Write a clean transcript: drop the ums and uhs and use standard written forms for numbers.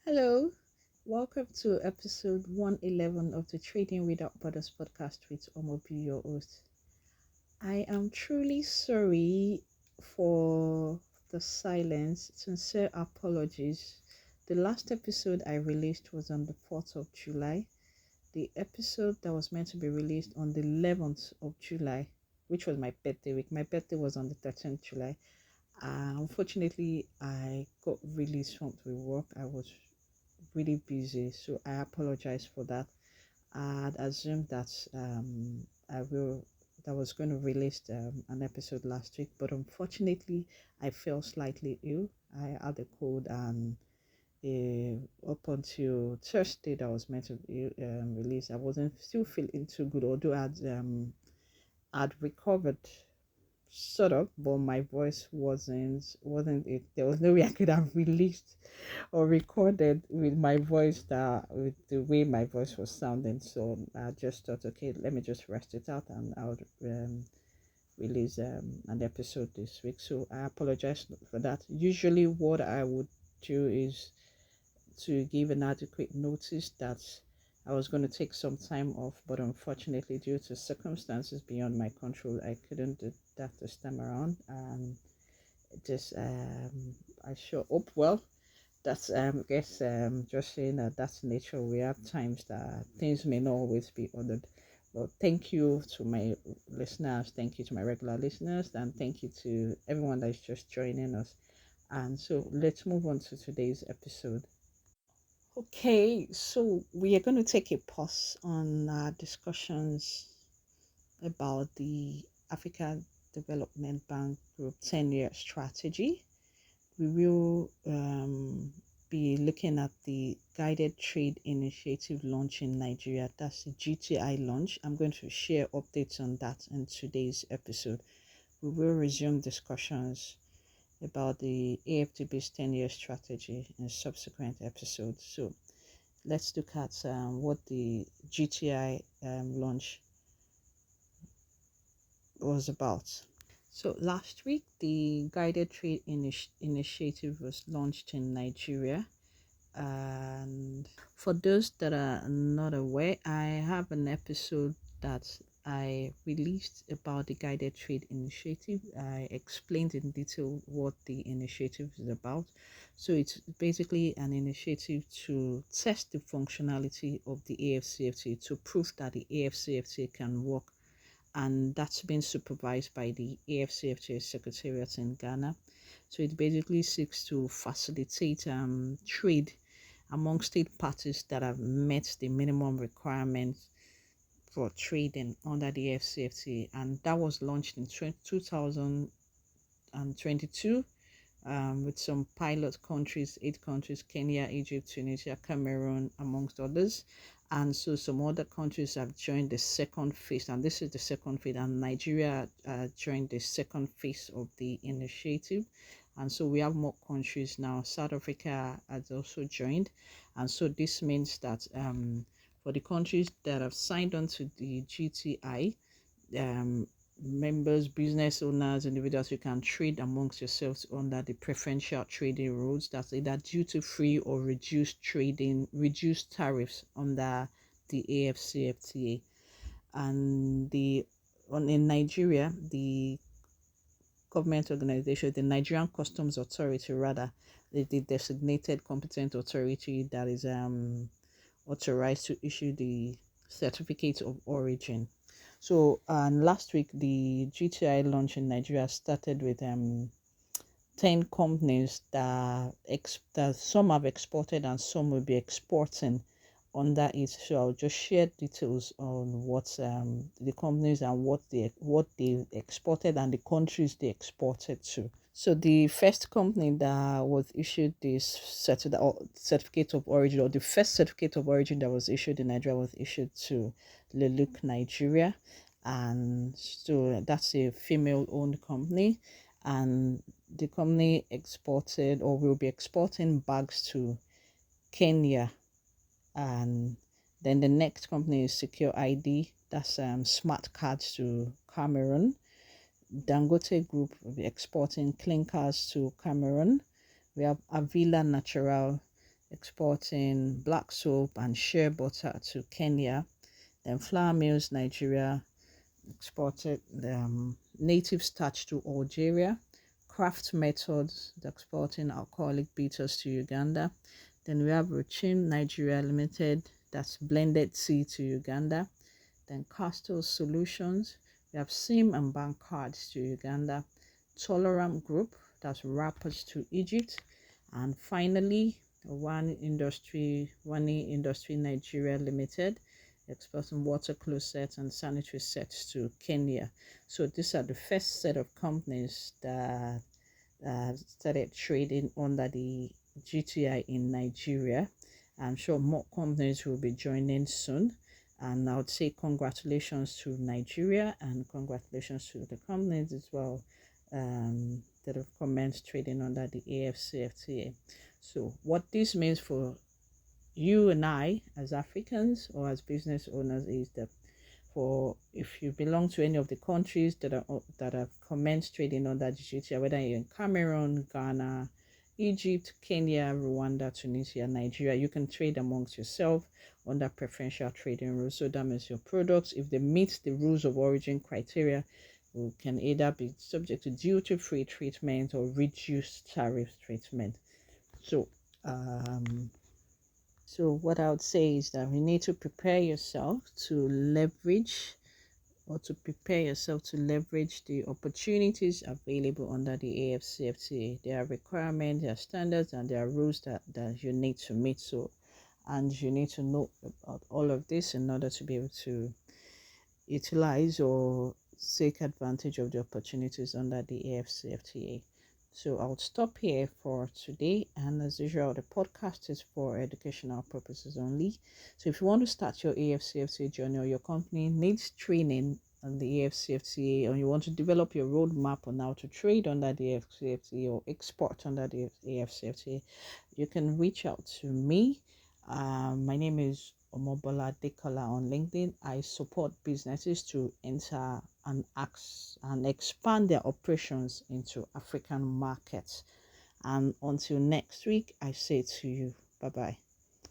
Hello, welcome to episode 111 of the Trading Without Borders podcast with Omobi, your host. I am truly sorry for the silence. Sincere apologies. The last episode I released was on the 4th of July. The episode that was meant to be released on the 11th of July, which was my birthday week. My birthday was on the 13th July. Unfortunately, I got really swamped with work. I was really busy, so I apologize for that. I had assumed that I will that was going to release an episode last week, but unfortunately, I fell slightly ill. I had a cold, and up until Thursday, that was meant to be released, I wasn't still feeling too good. Although I'd recovered sort of, but my voice wasn't it. There was no way I could have released or recorded with my voice that with the way my voice was sounding. So I just thought, okay, let me just rest it out, and I'll release an episode this week. So I apologize for that. Usually, what I would do is to give an adequate notice that I was going to take some time off, but unfortunately, due to circumstances beyond my control, I couldn't do that this time around. Just I sure hope well. That's I guess just saying that that's nature. We have times that things may not always be ordered. But thank you to my listeners, thank you to my regular listeners, and thank you to everyone that's just joining us. And so let's move on to today's episode. Okay, so we are going to take a pause on our discussions about the Africa Development Bank Group 10-year strategy. We will be looking at the Guided Trade Initiative launch in Nigeria. That's the GTI launch. I'm going to share updates on that in today's episode. We will resume discussions about the AFTB's 10-year strategy in subsequent episodes. So let's look at what the GTI launch was about. So last week, the Guided Trade Initiative was launched in Nigeria. And for those that are not aware, I have an episode that I released about the Guided Trade Initiative. I explained in detail what the initiative is about. So it's basically an initiative to test the functionality of the AFCFTA to prove that the AFCFTA can work, and that's been supervised by the AFCFTA Secretariat in Ghana. So it basically seeks to facilitate trade among state parties that have met the minimum requirements for trading under the AFCFTA, and that was launched in 2022 with some pilot countries, 8 countries: Kenya, Egypt, Tunisia, Cameroon, amongst others. And so some other countries have joined the second phase, and this is the second phase, and Nigeria joined the second phase of the initiative. And so we have more countries now. South Africa has also joined. And so this means that for the countries that have signed on to the GTI, um, members, business owners, individuals, you can trade amongst yourselves under the preferential trading rules. That's either duty free or reduced tariffs under the AFCFTA. And in Nigeria, the government organization, the Nigerian Customs Authority, rather, the designated competent authority that is authorized to issue the certificate of origin. So, and last week, the GTI launch in Nigeria started with 10 companies that some have exported and some will be exporting under it. So I'll just share details on what the companies and what they exported and the countries they exported to. So the first company that was issued this certificate of origin, or the first certificate of origin that was issued in Nigeria, was issued to Leluk Nigeria, and so that's a female-owned company, and the company exported or will be exporting bags to Kenya. And then the next company is Secure ID, that's smart cards to Cameroon. Dangote Group will be exporting clean cars to Cameroon. We have Avila Natural exporting black soap and shea butter to Kenya. Then flour mills, Nigeria, exported native starch to Algeria. Craft methods, exporting alcoholic bitters to Uganda. Then we have Rochin Nigeria Limited, that's blended tea to Uganda. Then Castle Solutions, we have SIM and bank cards to Uganda. Tolerant Group, that's wrappers to Egypt. And finally, One Industry Nigeria Limited, exporting water closets and sanitary sets to Kenya. So these are the first set of companies that started trading under the GTI in Nigeria. I'm sure more companies will be joining soon. And I would say congratulations to Nigeria and congratulations to the companies as well that have commenced trading under the AFCFTA. So what this means for you and I as Africans or as business owners is that for if you belong to any of the countries that have commenced trading under the GTI, whether you're in Cameroon, Ghana, Egypt, Kenya, Rwanda, Tunisia, Nigeria, you can trade amongst yourself under preferential trading rules. So that means your products, if they meet the rules of origin criteria, can either be subject to duty-free treatment or reduced tariff treatment. So what I would say is that you need to prepare yourself to leverage the opportunities available under the AFCFTA. There are requirements, there are standards, and there are rules that you need to meet. So, and you need to know about all of this in order to be able to utilize or take advantage of the opportunities under the AFCFTA. So I'll stop here for today, and as usual, the podcast is for educational purposes only. So if you want to start your AFCFTA journey or your company needs training on the AFCFTA, or you want to develop your roadmap on how to trade under the AFCFTA or export under the AFCFTA, you can reach out to me. My name is Omobola Dekola on LinkedIn. I support businesses to enter and expand their operations into African markets. And until next week, I say to you, bye bye.